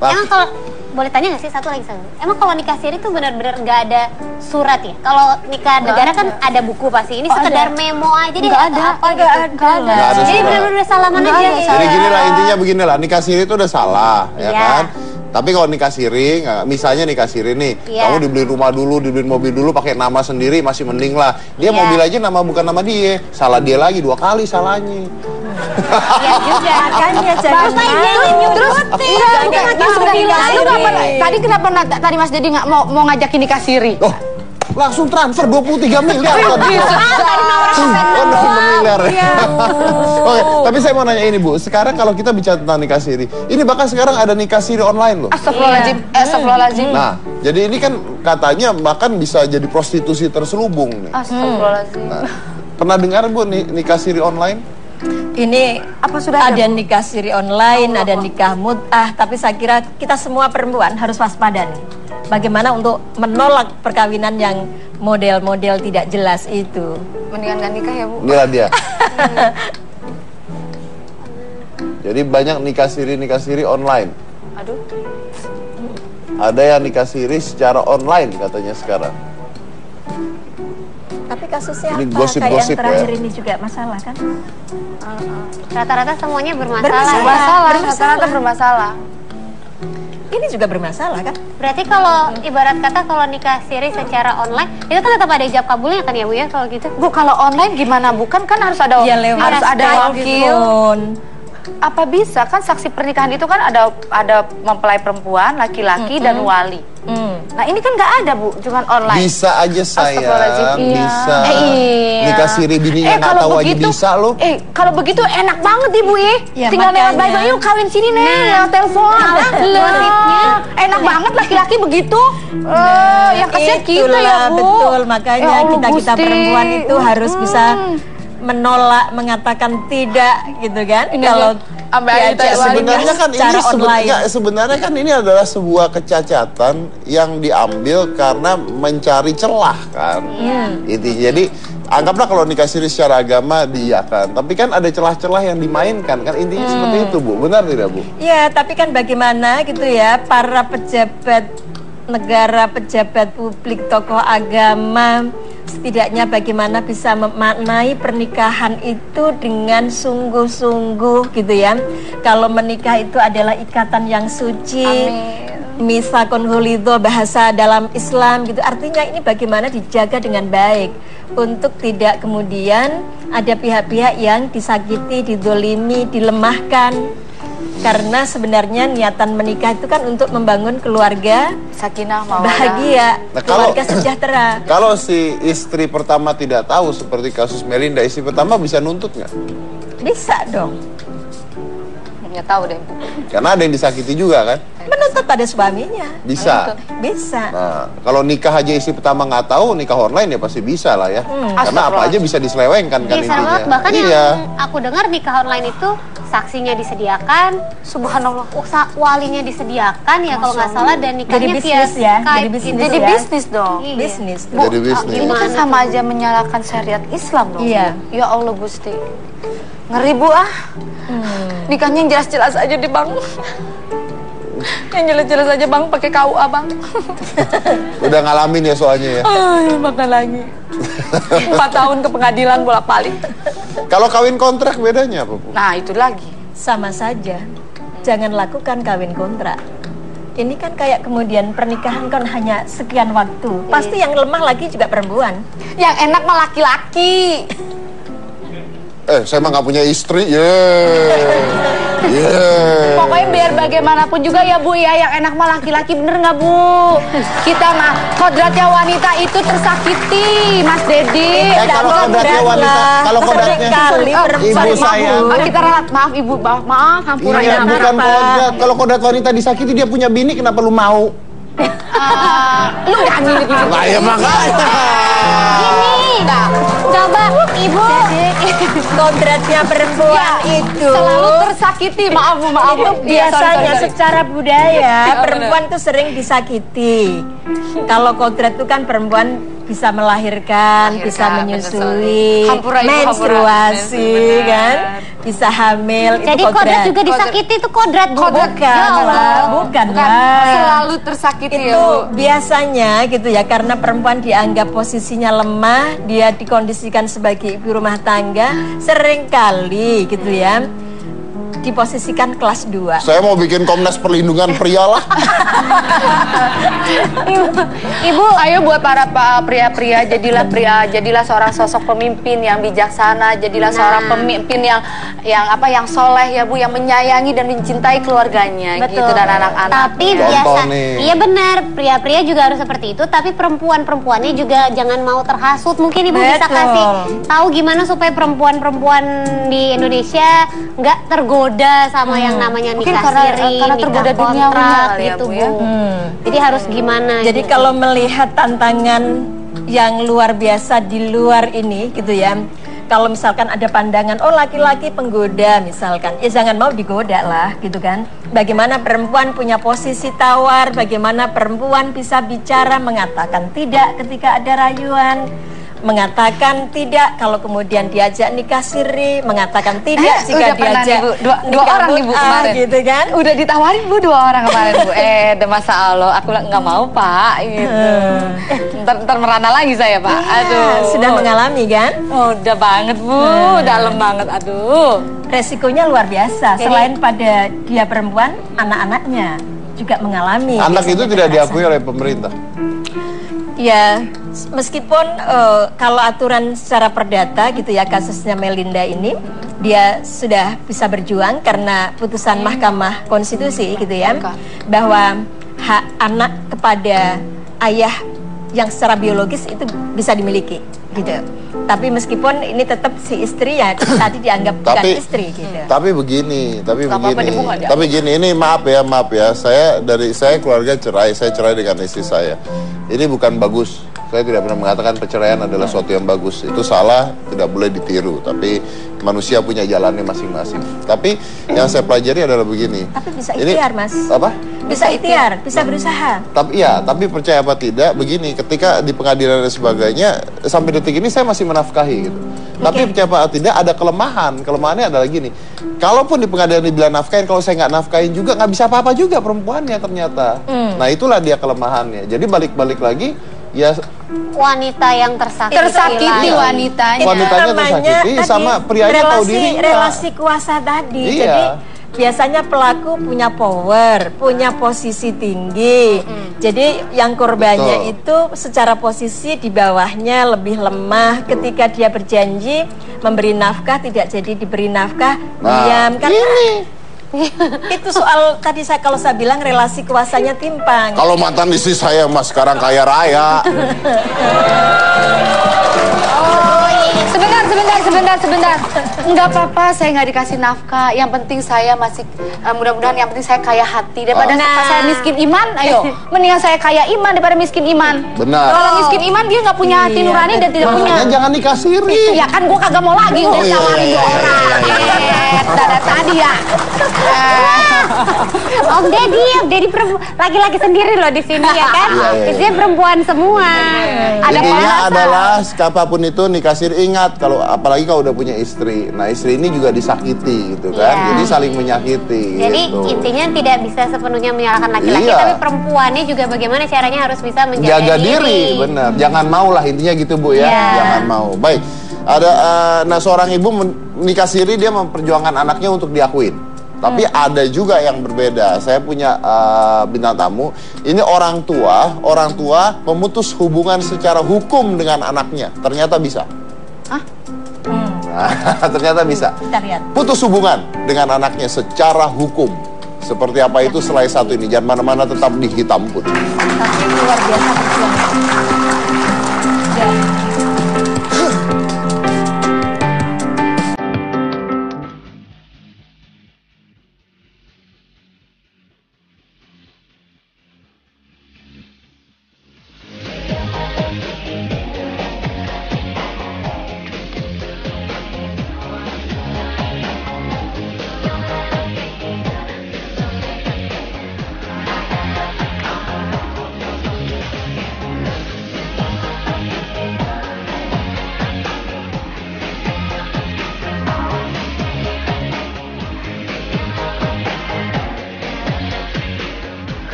Emang kalau boleh tanya nggak sih satu lagi? Emang kalau nikah siri itu benar-benar nggak ada surat ya? Kalau nikah negara kan ada buku pasti. Ini sekedar memo aja deh. Nggak ada. Jadi benar-benar salaman aja. Jadi gini lah, intinya begini lah, nikah siri itu udah salah, ya kan? Tapi kalau nikah siri, misalnya nikah siri nih, kamu dibeli rumah dulu, dibeli mobil dulu, pakai nama sendiri masih mending lah. Dia mobil aja nama bukan nama dia, salah dia lagi 2 kali salahnya. Iya juga, makanya jangan Terus tadi kenapa tadi Mas Dedi nggak mau ngajakin nikah siri? Oh, langsung transfer 23 miliar. Miliar. Oke, tapi saya mau nanya ini Bu, sekarang kalau kita bicara tentang nikah siri, ini bahkan sekarang ada nikah siri online loh. Astagfirullahaladzim. Nah, jadi ini kan katanya bahkan bisa jadi prostitusi terselubung nih. Astagfirullahaladzim. Nah, pernah dengar Bu nikah siri online? Ini apa sudah ada nikah siri online, ada nikah mut'ah, tapi saya kira kita semua perempuan harus waspada nih. Bagaimana untuk menolak perkawinan yang model-model tidak jelas itu. Mendingan gak nikah ya Bu. Inilah dia. Jadi banyak nikah siri online. Aduh. Ada yang nikah siri secara online katanya sekarang. Tapi kasusnya ini apa? Gosip-gosip kayak yang terakhir ya. ini juga masalah kan? Rata-rata semuanya bermasalah. Rata-rata bermasalah. Ini juga bermasalah kan? Berarti kalau ibarat kata kalau nikah siri secara online itu kan tetap ada ijab kabulnya kan ya Bu ya kalau gitu? Bu, kalau online gimana? Bukan kan harus ada harus ada wakil. Apa bisa kan saksi pernikahan itu kan ada mempelai perempuan, laki-laki dan wali. Nah ini kan nggak ada Bu, cuman online. Bisa aja sayang, bisa. Nikah siri bininya nggak tahu aja bisa loh. Kalau begitu enak banget Ibu ya. Tinggal lewat bye-bye yuk kawin sini nih, lewat telepon. Enak banget laki-laki begitu. Yang kasihan kita ya Bu. Betul, makanya kita perempuan itu harus bisa menolak, mengatakan tidak gitu kan. Kalau sebenarnya kan sebenarnya kan ini adalah sebuah kecacatan yang diambil karena mencari celah kan. Jadi anggaplah kalau nikah siri secara agama diiyakan, tapi kan ada celah-celah yang dimainkan kan, intinya seperti itu Bu, benar tidak Bu? Ya, tapi kan bagaimana gitu ya para pejabat negara, pejabat publik, tokoh agama, setidaknya bagaimana bisa memaknai pernikahan itu dengan sungguh-sungguh gitu ya. Kalau menikah itu adalah ikatan yang suci, misakun hulidho bahasa dalam Islam gitu. Artinya ini bagaimana dijaga dengan baik untuk tidak kemudian ada pihak-pihak yang disakiti, didolimi, dilemahkan. Karena sebenarnya niatan menikah itu kan untuk membangun keluarga sakinah mawaddah, bahagia, keluarga sejahtera. Kalau si istri pertama tidak tahu seperti kasus Melinda, istri pertama bisa nuntut nggak? Bisa dong. Ya tahu deh Bu. Karena ada yang disakiti juga kan? Menuntut pada suaminya. Bisa. Bisa. Nah, kalau nikah aja istri pertama nggak tahu, nikah online ya pasti bisa lah ya. Karena apa aja bisa diselewengkan kan intinya. Bahkan yang aku dengar nikah online itu saksinya disediakan, subhanallah, walinya disediakan ya kalau nggak salah, dan nikahnya via Skype. Jadi bisnis dong. Bisnis. Jadi bisnis. Ini kan sama aja menyalahkan syariat Islam dong. Iya. Ya Allah Gusti. Ngeri Bu ah. Nikahnya yang jelas-jelas aja deh Bang. Yang jelas-jelas aja Bang, pakai KUA Bang. Udah ngalamin ya soalnya ya. Makan lagi. 4 tahun ke pengadilan bolak-balik. Kalau kawin kontrak bedanya apa Bu? Nah itu lagi. Sama saja. Jangan lakukan kawin kontrak. Ini kan kayak kemudian pernikahan kan hanya sekian waktu. Pasti yang lemah lagi juga perempuan. Yang enak mah laki-laki. Saya mah nggak punya istri, Pokoknya biar bagaimanapun juga ya Bu ya, yang enak mah laki-laki, bener nggak Bu? Kita mah kodratnya wanita itu tersakiti, Mas Dedi. Kalau kodratnya wanita, kalau kodratnya ibu sayang. Kita ralat, maaf Ibu, maaf, hampura. Iya, bukan kodrat. Kalau kodrat wanita disakiti dia punya bini, kenapa lu mau? Lu nggak milih. Nah, ya makanya. Gini. Coba Ibu. Kodratnya perempuan itu selalu tersakiti. Maaf. Itu biasanya sorry. secara budaya perempuan itu sering disakiti. Kalau kodrat itu kan perempuan bisa melahirkan, bisa menyusui, menstruasi, kan, bisa hamil. Jadi itu kodrat juga disakiti itu kodrat, Bu. Bukan, bukan lah. Selalu tersakiti Itu ya, Bu. biasanya gitu ya, karena perempuan dianggap posisinya lemah, dia dikondisikan sebagai ibu rumah tangga, seringkali gitu ya diposisikan kelas 2. Saya mau bikin Komnas Perlindungan Pria lah. Ibu, ayo buat para pria-pria, jadilah seorang sosok pemimpin yang bijaksana, jadilah seorang pemimpin yang soleh ya Bu, yang menyayangi dan mencintai keluarganya. Betul. Gitu dan anak-anak. Tapi biasa, iya benar, pria-pria juga harus seperti itu, tapi perempuan-perempuannya juga jangan mau terhasut. Mungkin Ibu bisa kasih tahu gimana supaya perempuan-perempuan di Indonesia nggak tergoda sama yang namanya Mungkin nikah karena siri, tergoda nikah duniawinya kontrak kali ya, gitu, Bu, Bu. ya. Jadi harus gimana? Jadi gitu. kalau melihat tantangan yang luar biasa di luar ini gitu ya, kalau misalkan ada pandangan, oh laki-laki penggoda misalkan, ya jangan mau digoda lah gitu kan. Bagaimana perempuan punya posisi tawar, bagaimana perempuan bisa bicara mengatakan tidak ketika ada rayuan, mengatakan tidak kalau kemudian diajak nikah siri, mengatakan tidak jika udah pernah diajak nih, Bu. Dua nikah orang nih, Bu, mut'ah, kemarin. gitu kan. Udah ditawarin Bu 2 orang kemarin Bu. Ada masa Allah, aku nggak mau Pak gitu. Ntar merana lagi saya Pak. Aduh. Sudah mengalami kan? Udah banget Bu, dalam banget. Aduh. Resikonya luar biasa. Selain pada dia perempuan, anak-anaknya juga mengalami. Anak itu tidak kekerasan. diakui oleh pemerintah. Ya, meskipun kalau aturan secara perdata gitu ya, kasusnya Melinda ini, dia sudah bisa berjuang karena putusan Mahkamah Konstitusi gitu ya, bahwa hak anak kepada ayah yang secara biologis itu bisa dimiliki gitu. Tapi meskipun ini tetap si istri ya tadi dianggap bukan istri gitu. Tapi begini, tapi gini, ini maaf ya, saya keluarga cerai, saya cerai dengan istri saya. Ini bukan bagus. Saya tidak pernah mengatakan perceraian adalah suatu yang bagus. Itu salah, tidak boleh ditiru. Tapi manusia punya jalannya masing-masing. Tapi yang saya pelajari adalah begini. Tapi bisa ikhtiar, Mas. Apa? Bisa ikhtiar, bisa berusaha. Tapi percaya apa tidak, begini, ketika di pengadilan dan sebagainya, sampai detik ini saya masih menafkahi gitu. Tapi percaya apa tidak, ada kelemahan. Kelemahannya adalah gini. Kalaupun di pengadilan dibilang nafkahin, kalau saya nggak nafkahin juga nggak bisa apa-apa juga perempuannya ternyata. Nah itulah dia kelemahannya. Jadi balik-balik lagi, ya wanita yang tersakiti wanitanya. Wanitanya tersakiti sama prianya tahu diri. Relasi kuasa tadi. Iya. Jadi biasanya pelaku punya power, punya posisi tinggi. Jadi yang korbannya itu secara posisi di bawahnya lebih lemah. Ketika dia berjanji memberi nafkah tidak jadi diberi nafkah, diam kan. Itu soal tadi kalau saya bilang relasi kuasanya timpang. Kalau mantan istri saya mas sekarang kaya raya. Sebentar. Enggak apa-apa, saya nggak dikasih nafkah. Yang penting saya masih, mudah-mudahan yang penting saya kaya hati. Daripada saya miskin iman, ayo. Mendingan saya kaya iman daripada miskin iman. Benar. Kalau miskin iman, dia nggak punya hati nurani dan tidak punya. Makanya jangan nikah siri. Ya kan, gue kagak mau lagi udah tawarin 2 orang. Dari tadi ya. Om Deddy laki-laki sendiri loh di sini ya kan? Isinya perempuan semua. Intinya adalah siapapun itu nikah siri, ingat kalau apalagi kalau udah punya istri. Nah istri ini juga disakiti gitu kan. Jadi saling menyakiti. Jadi gitu. intinya tidak bisa sepenuhnya menyalahkan laki-laki, tapi perempuannya juga bagaimana caranya harus bisa menjaga diri. Bener. Jangan mau lah intinya gitu Bu ya. Jangan mau. Baik. Ada seorang ibu nikah siri, dia memperjuangkan anaknya untuk diakuin. Tapi ada juga yang berbeda. Saya punya bintang tamu. Ini orang tua memutus hubungan secara hukum dengan anaknya. Ternyata bisa. Ternyata bisa. Kita lihat. Putus hubungan dengan anaknya secara hukum. Seperti apa itu setelah satu ini. Jangan mana-mana, tetap di Hitam Putih. Tapi luar biasa perjuangan.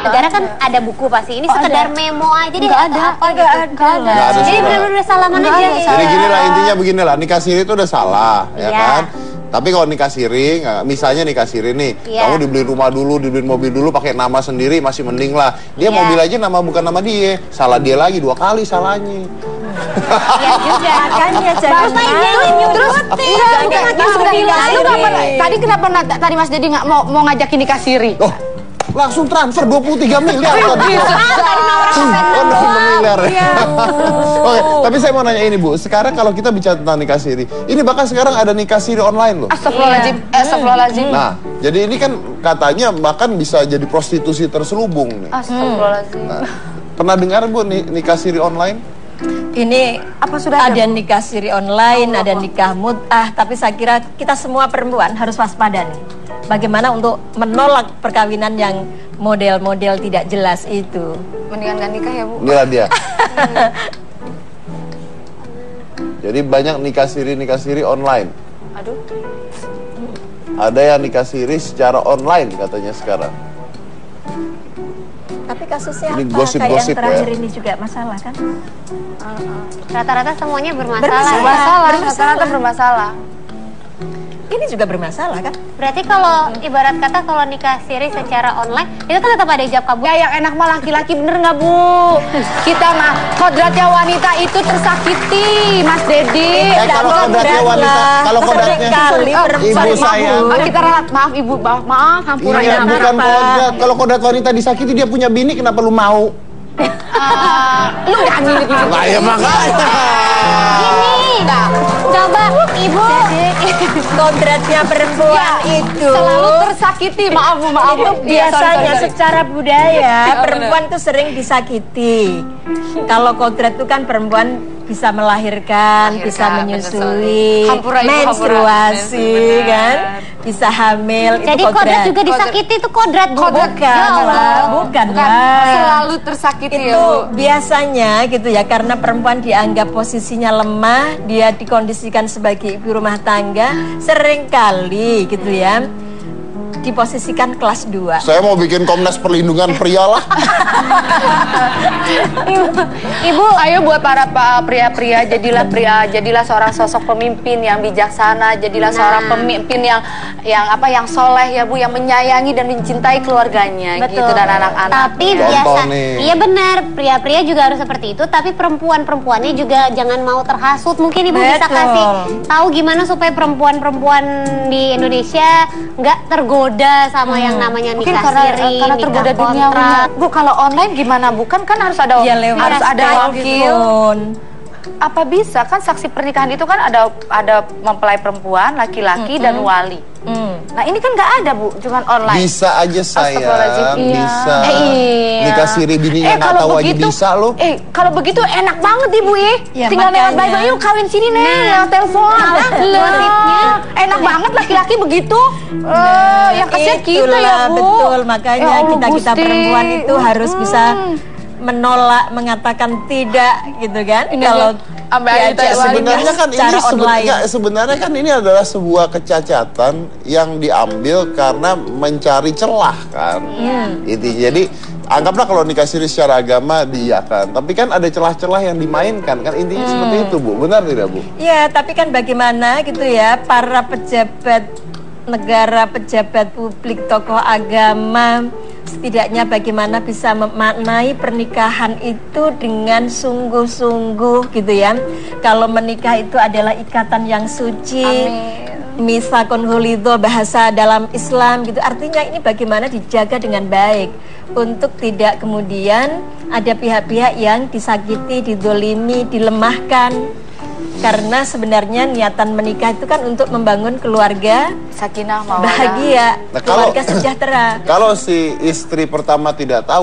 negara kan ada buku pasti. Ini sekedar memo aja deh. Nggak ada. Jadi benar-benar salaman aja. Jadi gini lah, intinya begini lah, nikah siri itu udah salah, ya kan? Tapi kalau nikah siri, misalnya nikah siri nih, kamu dibeli rumah dulu, dibeli mobil dulu, pakai nama sendiri masih mending lah. Dia mobil aja nama bukan nama dia, salah dia lagi 2 kali salahnya. Ya juga. Makanya jangan Terus tadi kenapa tadi Mas Dedi nggak mau ngajakin nikah siri? Oh, langsung transfer 23 miliar tadi. Oke, tapi saya mau nanya ini Bu, sekarang kalau kita bicara tentang nikah siri, ini bahkan sekarang ada nikah siri online loh. Astagfirullahaladzim, astagfirullahaladzim. Nah, jadi ini kan katanya bahkan bisa jadi prostitusi terselubung nih. Astagfirullahaladzim. Nah, pernah dengar Bu nikah siri online? Ini apa sudah ada nikah siri online, ada nikah mut'ah, tapi saya kira kita semua perempuan harus waspada nih. Bagaimana untuk menolak perkawinan yang model-model tidak jelas itu. Mendingan gak nikah ya Bu? Inilah dia. Jadi banyak nikah siri online. Aduh. Ada yang nikah siri secara online katanya sekarang. Tapi kasusnya Ini apa? gosip-gosip Kayak yang terakhir ya. ini juga masalah kan? Rata-rata semuanya bermasalah. Rata-rata bermasalah. Ini juga bermasalah kan? Berarti kalau ibarat kata kalau nikah siri secara online itu kan tetap ada ijab kabul. Ya yang enak mah laki-laki, bener nggak Bu? Kita mah kodratnya wanita itu tersakiti, Mas Dedi. Kalau kodratnya wanita, kalau kodratnya ibu saya. Kita ralat, maaf Ibu, maaf hampura. Iya, bukan kodrat. Kalau kodrat wanita disakiti dia punya bini, kenapa lu mau? Lu nggak milih gitu. Nah, ya makanya. Coba Ibu Kodratnya perempuan itu selalu tersakiti, maaf Bu, maaf. itu biasanya secara budaya perempuan itu sering disakiti. Kalau kodrat itu kan perempuan bisa melahirkan, bisa menyusui, menstruasi kan, bisa hamil. Jadi itu kodrat juga disakiti itu kodrat Bu. Bukan selalu tersakiti itu ya Bu. biasanya gitu ya, karena perempuan dianggap posisinya lemah, dia dikondisikan sebagai ibu rumah tangga, seringkali gitu ya diposisikan kelas 2. Saya mau bikin Komnas Perlindungan Pria lah. Ibu, ayo buat para pria-pria, jadilah seorang sosok pemimpin yang bijaksana, jadilah seorang pemimpin yang soleh ya Bu, yang menyayangi dan mencintai keluarganya. Betul. Gitu dan anak-anak. Tapi biasa, iya benar, pria-pria juga harus seperti itu, tapi perempuan-perempuannya juga jangan mau terhasut. Mungkin Ibu bisa kasih tahu gimana supaya perempuan-perempuan di Indonesia nggak tergoda sama yang namanya nikah siri, karena tergoda duniawi. Bu, kalau online gimana Bu? Kan harus ada wakil. Apa bisa kan saksi pernikahan itu kan ada mempelai perempuan, laki-laki dan wali. Nah ini kan nggak ada Bu, cuma online. Bisa aja sayang, bisa. Nikah siri bininya nggak tahu aja bisa loh. Kalau begitu enak banget Ibu ya. Tinggal lewat bye-bye, yuk kawin sini nih, lewat telepon. Enak banget laki-laki begitu. Yang kasihan kita ya Bu. Betul, makanya kita perempuan itu harus bisa menolak, mengatakan tidak gitu kan. Kalau sebenarnya kan ini sebenarnya kan ini adalah sebuah kecacatan yang diambil karena mencari celah kan. Jadi anggaplah kalau nikah siri secara agama diiyakan, tapi kan ada celah-celah yang dimainkan kan, intinya seperti itu Bu, benar tidak Bu? Ya, tapi kan bagaimana gitu ya para pejabat negara, pejabat publik, tokoh agama, setidaknya bagaimana bisa memaknai pernikahan itu dengan sungguh-sungguh gitu ya. Kalau menikah itu adalah ikatan yang suci, misakon hulido bahasa dalam Islam gitu. Artinya ini bagaimana dijaga dengan baik untuk tidak kemudian ada pihak-pihak yang disakiti, didolimi, dilemahkan. Karena sebenarnya niatan menikah itu kan untuk membangun keluarga sakinah, mawaddah, bahagia, keluarga sejahtera. Kalau si istri pertama tidak tahu